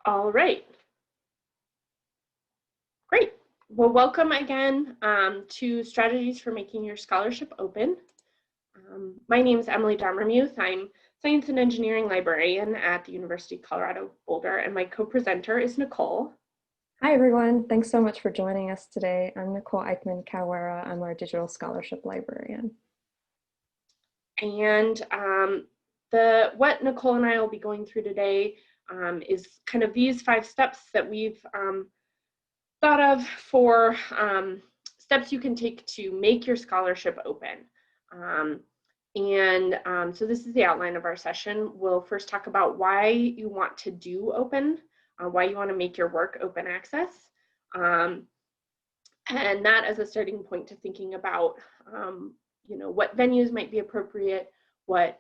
All right. Great. Well, welcome again to Strategies for Making Your Scholarship Open. My name is Emily Dommermuth. I'm Science and Engineering Librarian at the University of Colorado Boulder, and my co-presenter is Nicole. Hi, everyone. Thanks so much for joining us today. I'm Nicole Eichmann-Kawara. I'm our Digital Scholarship Librarian. And what Nicole and I will be going through today is kind of these 5 steps that we've thought of for steps you can take to make your scholarship open. So this is the outline of our session. We'll first talk about why you want to do open, why you want to make your work open access, and that as a starting point to thinking about what venues might be appropriate, what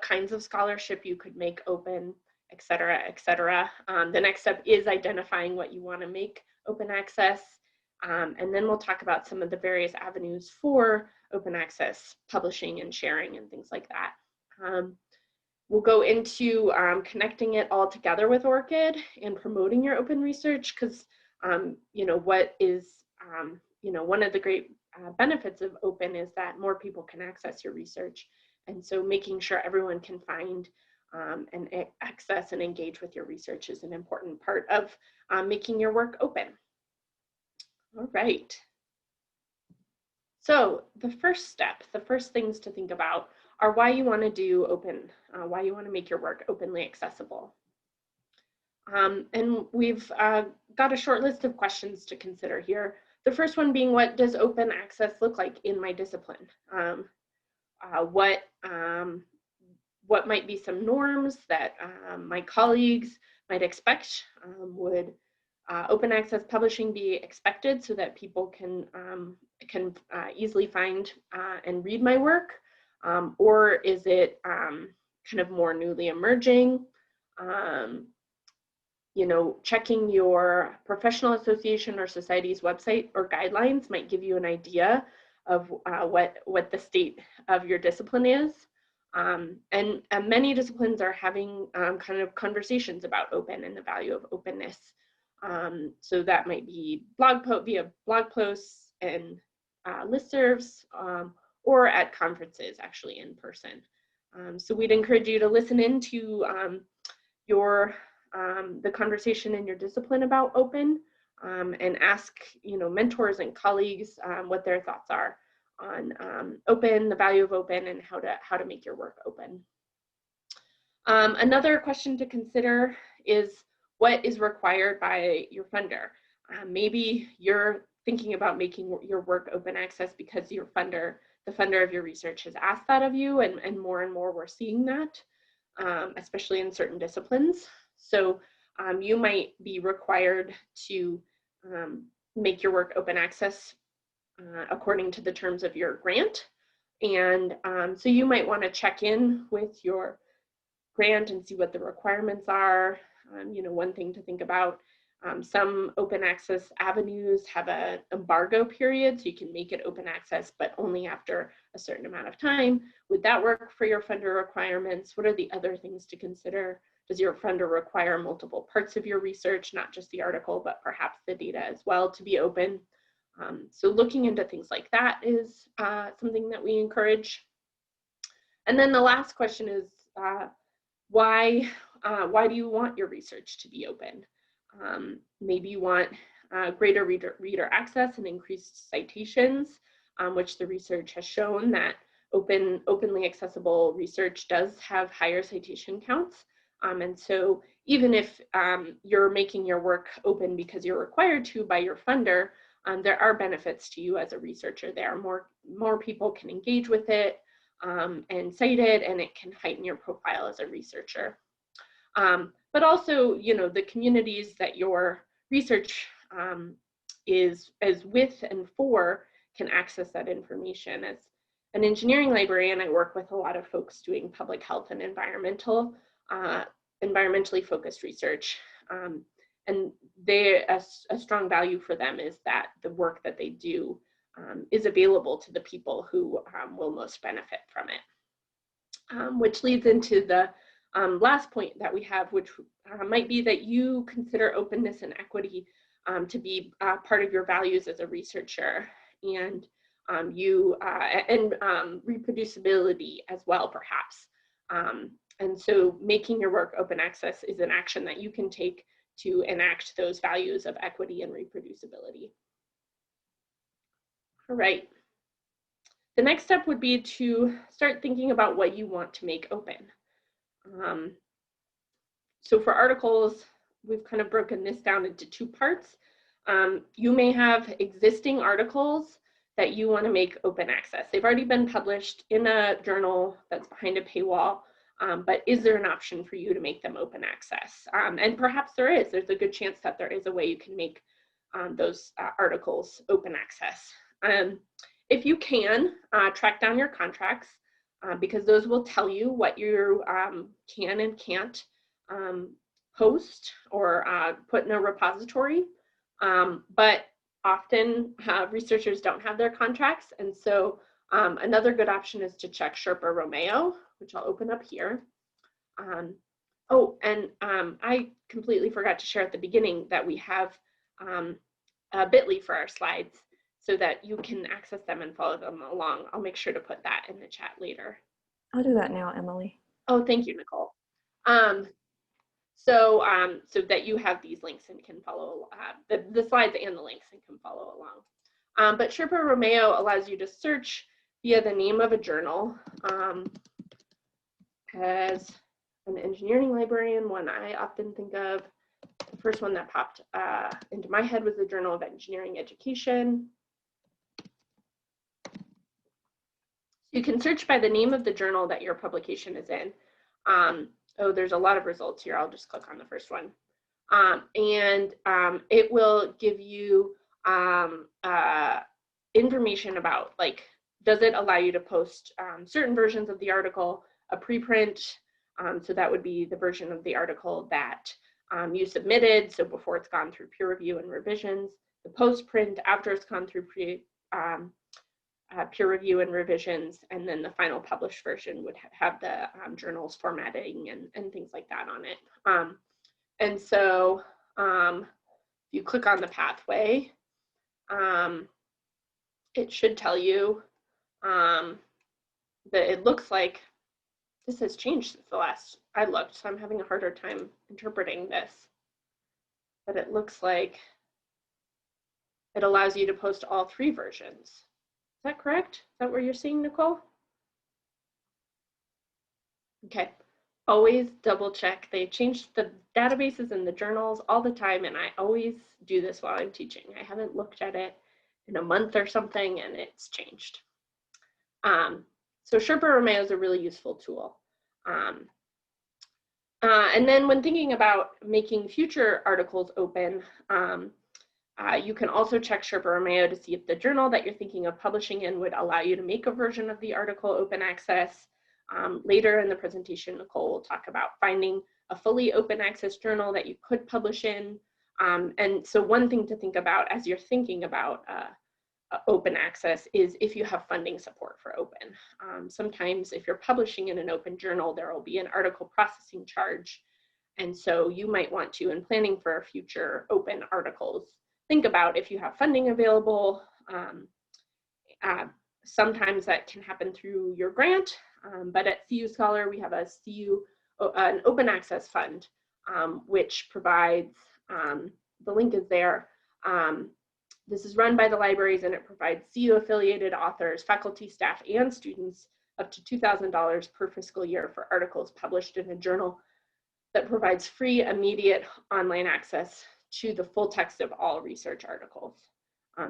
kinds of scholarship you could make open, et cetera, et cetera. The next step is identifying what you want to make open access, and then we'll talk about some of the various avenues for open access publishing and sharing and things like that. We'll go into connecting it all together with Orchid and promoting your open research, because what is one of the great benefits of open is that more people can access your research, and so making sure everyone can find and access and engage with your research is an important part of making your work open. All right. So the first step, the first things to think about are why you want to do open, why you want to make your work openly accessible. And we've got a short list of questions to consider here. The first one being, what does open access look like in my discipline? What might be some norms that my colleagues might expect? Would open access publishing be expected so that people can easily find and read my work? Or is it kind of more newly emerging? Checking your professional association or society's website or guidelines might give you an idea of what the state of your discipline is. And many disciplines are having kind of conversations about open and the value of openness. So that might be via blog posts and listservs, or at conferences, actually in person. So we'd encourage you to listen into the conversation in your discipline about open, and ask mentors and colleagues what their thoughts are on open, the value of open, and how to make your work open. Another question to consider is what is required by your funder. Maybe you're thinking about making your work open access because the funder of your research has asked that of you, and more we're seeing that, especially in certain disciplines. So you might be required to make your work open access according to the terms of your grant. And so you might want to check in with your grant and see what the requirements are. One thing to think about, some open access avenues have an embargo period, so you can make it open access, but only after a certain amount of time. Would that work for your funder requirements? What are the other things to consider? Does your funder require multiple parts of your research, not just the article, but perhaps the data as well to be open? So looking into things like that is something that we encourage. And then the last question is, why do you want your research to be open? Maybe you want greater reader access and increased citations, which the research has shown that openly accessible research does have higher citation counts. And so even if you're making your work open because you're required to by your funder, there are benefits to you as a researcher there. More people can engage with it and cite it, and it can heighten your profile as a researcher. But also, the communities that your research is with and for can access that information. As an engineering librarian, I work with a lot of folks doing public health and environmentally focused research. And a strong value for them is that the work that they do is available to the people who will most benefit from it. Which leads into the last point that we have, which might be that you consider openness and equity to be part of your values as a researcher, and reproducibility as well, perhaps. And so making your work open access is an action that you can take to enact those values of equity and reproducibility. All right. The next step would be to start thinking about what you want to make open. So for articles, we've kind of broken this down into two parts. You may have existing articles that you want to make open access. They've already been published in a journal that's behind a paywall, but is there an option for you to make them open access? And perhaps there is. There's a good chance that there is a way you can make those articles open access. If you can, track down your contracts, because those will tell you what you can and can't post or put in a repository. But often researchers don't have their contracts, and so another good option is to check Sherpa Romeo, which I'll open up here. I completely forgot to share at the beginning that we have a bit.ly for our slides so that you can access them and follow them along. I'll make sure to put that in the chat later. I'll do that now, Emily. Oh, thank you, Nicole. So that you have these links and can follow the slides and the links and can follow along. But Sherpa Romeo allows you to search via the name of a journal. As an engineering librarian, one I often think of, the first one that popped into my head was the Journal of Engineering Education. You can search by the name of the journal that your publication is in. There's a lot of results here. I'll just click on the first one. It will give you information about, like, does it allow you to post certain versions of the article, a preprint, so that would be the version of the article that you submitted, so before it's gone through peer review and revisions, the postprint after it's gone through peer review and revisions, and then the final published version would have the journal's formatting and things like that on it. And so if you click on the pathway, it should tell you that it looks like this has changed since the last I looked, so I'm having a harder time interpreting this. But it looks like it allows you to post all three versions. Is that correct? Is that what you're seeing, Nicole? Okay, always double check. They change the databases and the journals all the time, and I always do this while I'm teaching. I haven't looked at it in a month or something, and it's changed. So Sherpa Romeo is a really useful tool. And then when thinking about making future articles open, you can also check Sherpa Romeo to see if the journal that you're thinking of publishing in would allow you to make a version of the article open access. Later in the presentation, Nicole will talk about finding a fully open access journal that you could publish in. And so one thing to think about as you're thinking about open access is if you have funding support for open. Sometimes if you're publishing in an open journal, there will be an article processing charge. And so you might want to, in planning for future open articles, think about if you have funding available. Sometimes that can happen through your grant, but at CU Scholar, we have an open access fund, which provides, the link is there. This is run by the libraries, and it provides CU affiliated authors, faculty, staff, and students up to $2,000 per fiscal year for articles published in a journal that provides free, immediate online access to the full text of all research articles.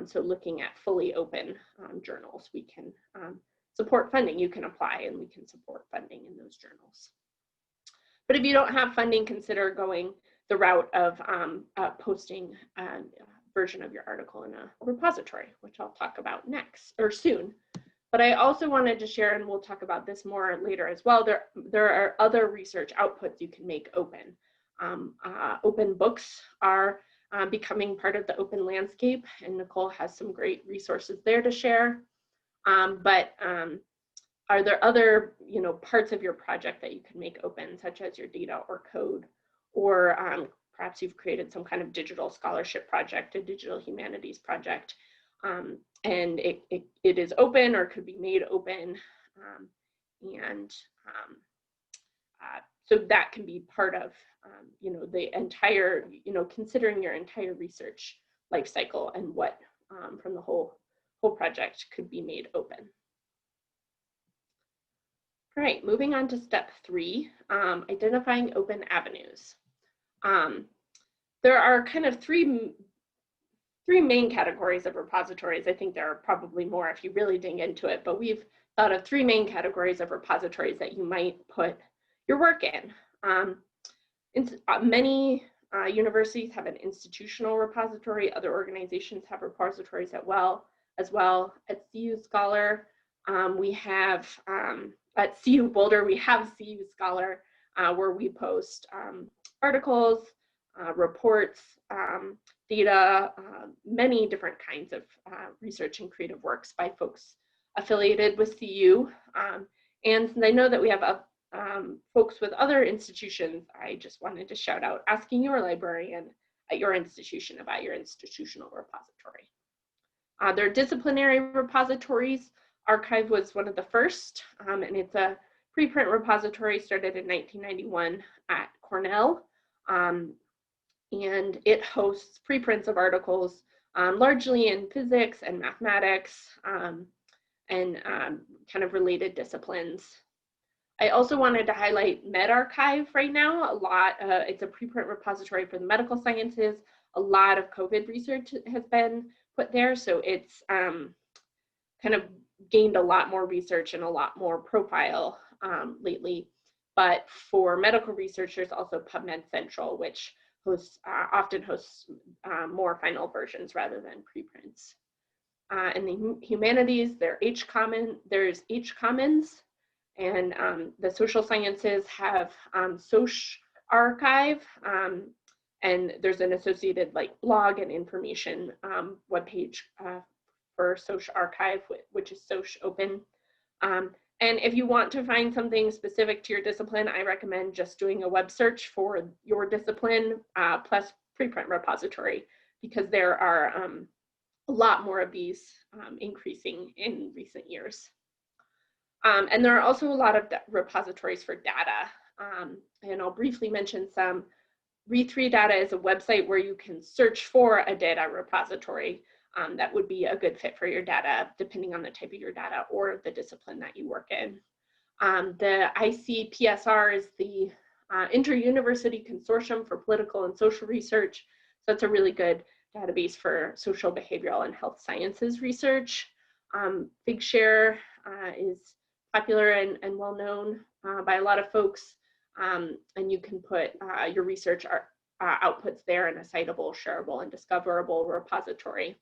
So looking at fully open journals, we can support funding. You can apply and we can support funding in those journals. But if you don't have funding, consider going the route of posting a version of your article in a repository, which I'll talk about next or soon. But I also wanted to share, and we'll talk about this more later as well, there are other research outputs you can make open. Open books are becoming part of the open landscape, and Nicole has some great resources there to share. are there other, parts of your project that you can make open, such as your data or code, or perhaps you've created some kind of digital scholarship project, a digital humanities project, and it is open or could be made open, and so that can be part of, the entire, considering your entire research life cycle and what from the whole project could be made open. All right, moving on to step 3, identifying open avenues. There are kind of three main categories of repositories. I think there are probably more if you really dig into it, but we've thought of 3 main categories of repositories that you might put your work in. Many universities have an institutional repository. Other organizations have repositories as well. At CU Scholar, we have, at CU Boulder, we have CU Scholar, where we post articles, reports, data, many different kinds of research and creative works by folks affiliated with CU. And since I know that we have folks with other institutions, I just wanted to shout out asking your librarian at your institution about your institutional repository. There are disciplinary repositories. Archive was one of the first, and it's a preprint repository started in 1991 at Cornell. And it hosts preprints of articles largely in physics and mathematics and kind of related disciplines. I also wanted to highlight MedArchive right now. It's a preprint repository for the medical sciences. A lot of COVID research has been put there, so it's kind of gained a lot more research and a lot more profile lately. But for medical researchers, also PubMed Central, which often hosts more final versions rather than preprints. In the humanities, there's H Commons, and the social sciences have Soc Archive, and there's an associated blog and information webpage for Soc Archive, which is Soc Open. And if you want to find something specific to your discipline, I recommend just doing a web search for your discipline plus preprint repository, because there are a lot more of these increasing in recent years. And there are also a lot of repositories for data. And I'll briefly mention some. Re3 Data is a website where you can search for a data repository that would be a good fit for your data, depending on the type of your data or the discipline that you work in. The ICPSR is the Inter-University Consortium for Political and Social Research. So it's a really good database for social, behavioral, and health sciences research. Figshare is popular and well known by a lot of folks, and you can put your research outputs there in a citable, shareable, and discoverable repository.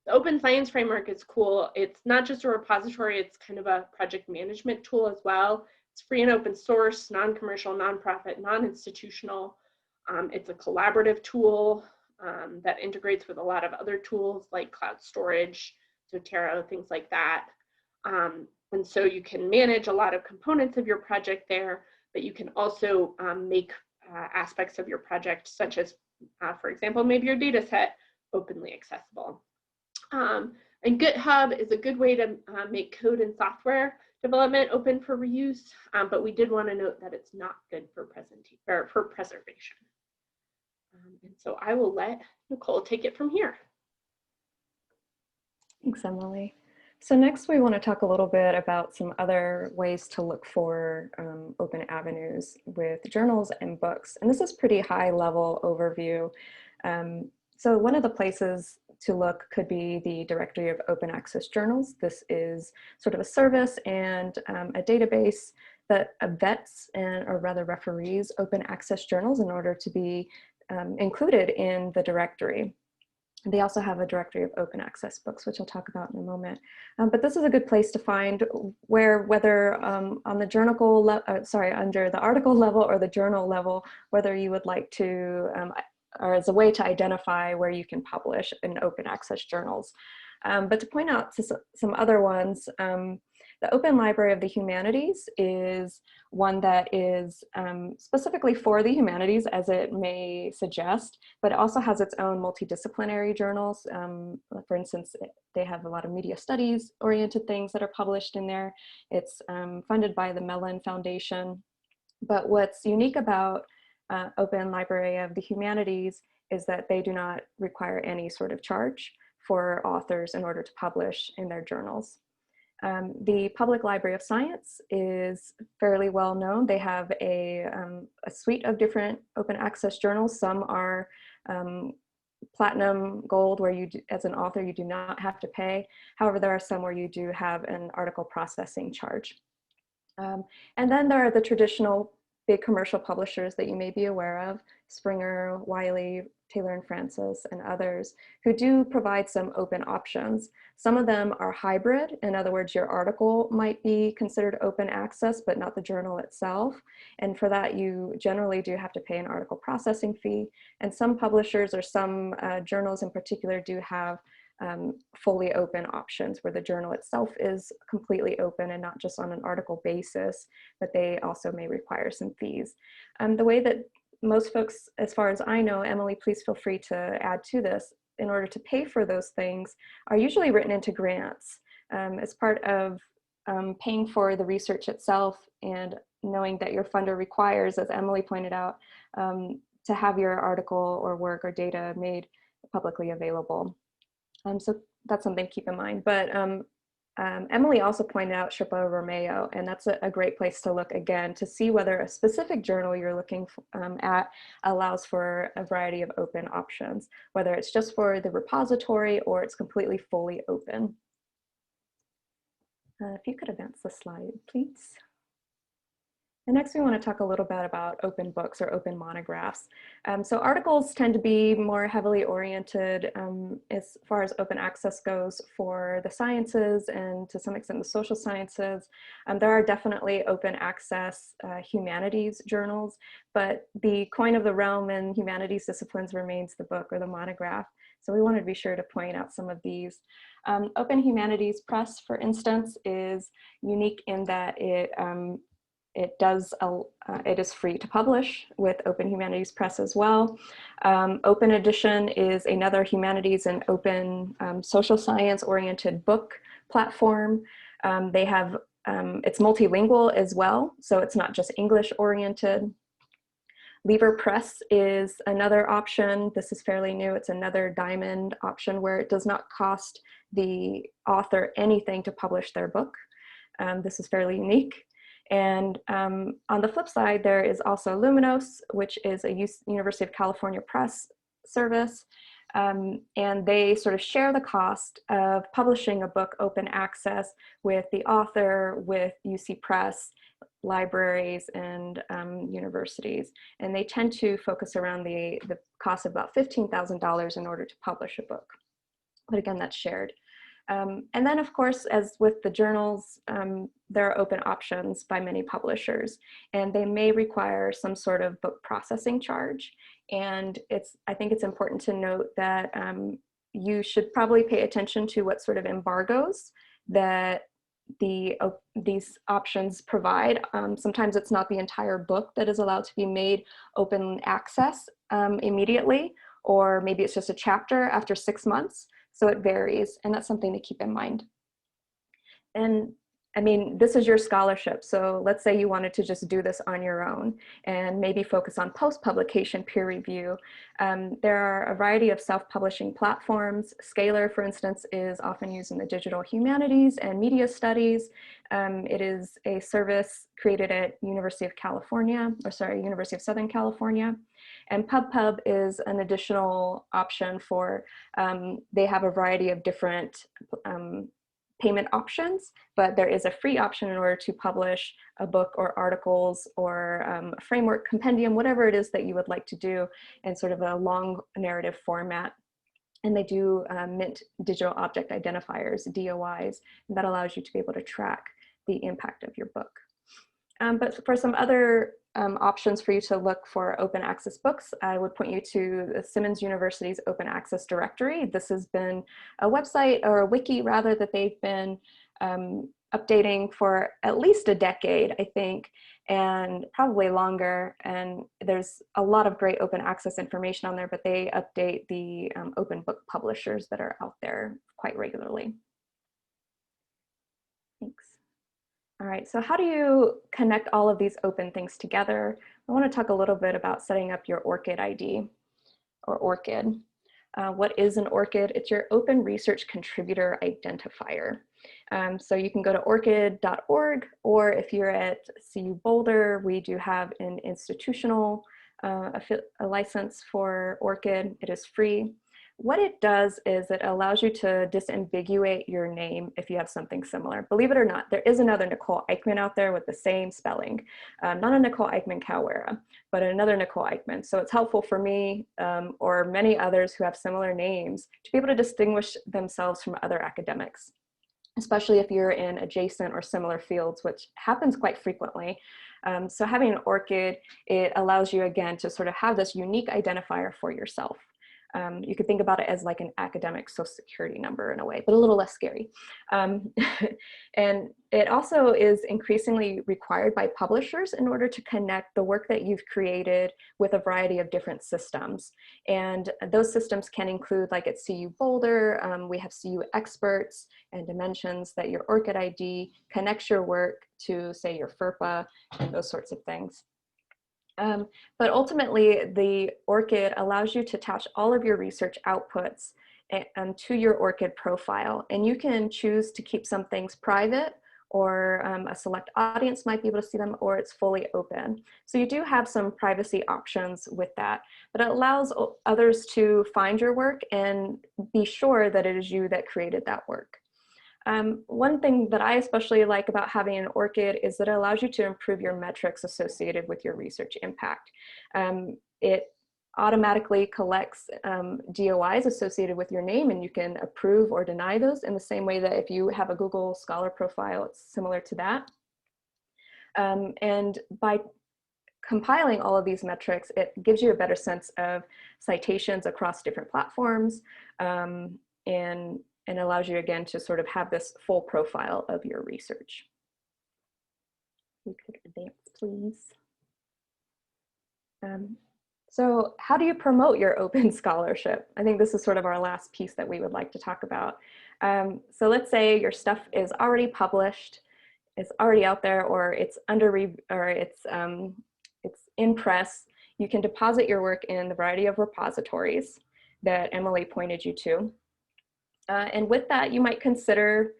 The Open Science Framework is cool. It's not just a repository, it's kind of a project management tool as well. It's free and open source, non-commercial, non-profit, non-institutional. It's a collaborative tool that integrates with a lot of other tools like cloud storage, Zotero, things like that. And so you can manage a lot of components of your project there, but you can also make aspects of your project, such as, for example, maybe your data set, openly accessible. And GitHub is a good way to make code and software development open for reuse, but we did want to note that it's not good for preservation. And so I will let Nicole take it from here. Thanks, Emily. So next we want to talk a little bit about some other ways to look for open avenues with journals and books. And this is pretty high level overview. So one of the places to look could be the Directory of Open Access Journals. This is sort of a service and a database that vets or rather referees open access journals in order to be included in the directory. They also have a directory of open access books, which I'll talk about in a moment. But this is a good place to find whether on the journal under the article level or the journal level, whether you would like to, or as a way to identify where you can publish in open access journals. But to point out to some other ones, The Open Library of the Humanities is one that is specifically for the humanities, as it may suggest, but it also has its own multidisciplinary journals. For instance, they have a lot of media studies oriented things that are published in there. It's funded by the Mellon Foundation. But what's unique about Open Library of the Humanities is that they do not require any sort of charge for authors in order to publish in their journals. The Public Library of Science is fairly well known. They have a suite of different open access journals. Some are platinum, gold, where you, as an author, you do not have to pay. However, there are some where you do have an article processing charge. And then there are the traditional big commercial publishers that you may be aware of, Springer, Wiley, Taylor and Francis, and others, who do provide some open options. Some of them are hybrid. In other words, your article might be considered open access, but not the journal itself. And for that, you generally do have to pay an article processing fee. And some publishers, or some journals in particular, do have fully open options where the journal itself is completely open and not just on an article basis, but they also may require some fees. The way that most folks, as far as I know, Emily, please feel free to add to this, in order to pay for those things, are usually written into grants as part of paying for the research itself, and knowing that your funder requires, as Emily pointed out, to have your article or work or data made publicly available. So that's something to keep in mind. But Emily also pointed out Sherpa Romeo, and that's a great place to look again to see whether a specific journal you're looking at allows for a variety of open options, whether it's just for the repository or it's completely fully open. If you could advance the slide, please. And next, we want to talk a little bit about open books or open monographs. So articles tend to be more heavily oriented as far as open access goes for the sciences and to some extent the social sciences. There are definitely open access humanities journals, but the coin of the realm in humanities disciplines remains the book or the monograph. So we wanted to be sure to point out some of these. Open Humanities Press, for instance, is unique in that it is free to publish with Open Humanities Press as well. Open Edition is another humanities and open social science oriented book platform. They have, it's multilingual as well, so it's not just English oriented. Lever Press is another option. This is fairly new. It's another diamond option where it does not cost the author anything to publish their book. This is fairly unique. And on the flip side, there is also Luminos, which is a University of California press service. And they sort of share the cost of publishing a book open access with the author, with UC Press, libraries, and universities. And they tend to focus around the cost of about $15,000 in order to publish a book. But again, that's shared. And then, of course, as with the journals, there are open options by many publishers, and they may require some sort of book processing charge. And I think it's important to note that you should probably pay attention to what sort of embargoes that these options provide. Sometimes it's not the entire book that is allowed to be made open access immediately, or maybe it's just a chapter after 6 months. So it varies, and that's something to keep in mind. And I mean, this is your scholarship. So let's say you wanted to just do this on your own and maybe focus on post-publication peer review. There are a variety of self-publishing platforms. Scalar, for instance, is often used in the digital humanities and media studies. It is a service created at University of Southern California. And PubPub is an additional option for, they have a variety of different payment options, but there is a free option in order to publish a book or articles or a framework, compendium, whatever it is that you would like to do in sort of a long narrative format. And they do mint digital object identifiers, DOIs, and that allows you to be able to track the impact of your book. But for some other options for you to look for open access books, I would point you to the Simmons University's Open Access Directory. This has been a website, or a wiki rather, that they've been updating for at least a decade, I think, and probably longer. And there's a lot of great open access information on there, but they update the open book publishers that are out there quite regularly. Thanks. All right, so how do you connect all of these open things together? I want to talk a little bit about setting up your Orchid ID, or Orchid. What is an Orchid? It's your Open Research Contributor Identifier. So you can go to orchid.org, or if you're at CU Boulder, we do have an institutional a license for Orchid. It is free. What it does is it allows you to disambiguate your name if you have something similar. Believe it or not, there is another Nicole Eichmann out there with the same spelling. Not a Nicole Eichmann Cowera, but another Nicole Eichmann. So it's helpful for me or many others who have similar names to be able to distinguish themselves from other academics, especially if you're in adjacent or similar fields, which happens quite frequently. So having an Orchid, it allows you again to sort of have this unique identifier for yourself. You could think about it as like an academic social security number in a way, but a little less scary. And it also is increasingly required by publishers in order to connect the work that you've created with a variety of different systems. And those systems can include, like at CU Boulder, we have CU experts and dimensions that your Orchid ID connects your work to, say, your FERPA and those sorts of things. But ultimately, the Orchid allows you to attach all of your research outputs to your Orchid profile. And you can choose to keep some things private, or a select audience might be able to see them, or it's fully open. So you do have some privacy options with that, but it allows others to find your work and be sure that it is you that created that work. One thing that I especially like about having an Orchid is that it allows you to improve your metrics associated with your research impact. It automatically collects DOIs associated with your name, and you can approve or deny those in the same way that if you have a Google Scholar profile, it's similar to that. And by compiling all of these metrics, it gives you a better sense of citations across different platforms, and allows you again to sort of have this full profile of your research. We could advance, please. So how do you promote your open scholarship? I think this is sort of our last piece that we would like to talk about. So let's say your stuff is already published, it's already out there, or it's it's in press. You can deposit your work in the variety of repositories that Emily pointed you to. And with that, you might consider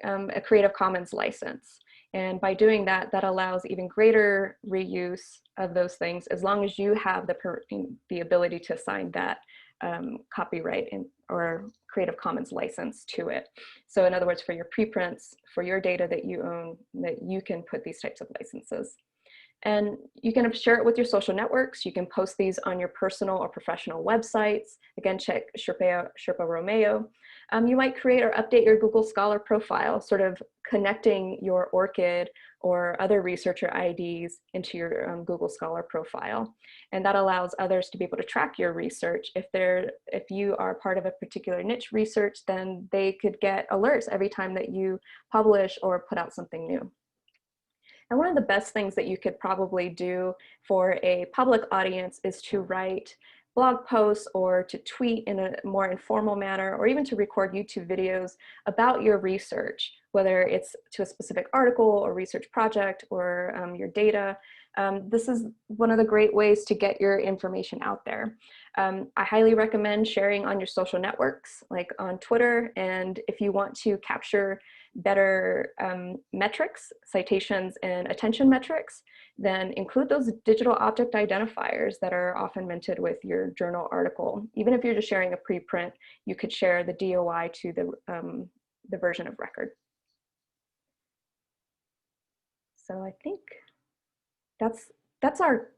a Creative Commons license. And by doing that, that allows even greater reuse of those things, as long as you have the ability to assign that copyright or Creative Commons license to it. So in other words, for your preprints, for your data that you own, that you can put these types of licenses. And you can share it with your social networks. You can post these on your personal or professional websites. Again, check Sherpa Romeo. You might create or update your Google Scholar profile, sort of connecting your Orchid or other researcher IDs into your Google Scholar profile. And that allows others to be able to track your research. If you are part of a particular niche research, then they could get alerts every time that you publish or put out something new. And one of the best things that you could probably do for a public audience is to write blog posts or to tweet in a more informal manner, or even to record YouTube videos about your research, whether it's to a specific article or research project or your data. This is one of the great ways to get your information out there. I highly recommend sharing on your social networks, like on Twitter. And if you want to capture better metrics, citations, and attention metrics, then include those digital object identifiers that are often minted with your journal article. Even if you're just sharing a preprint, you could share the DOI to the version of record. So I think that's our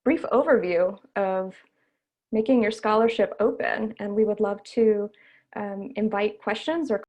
brief overview of making your scholarship open, and we would love to invite questions or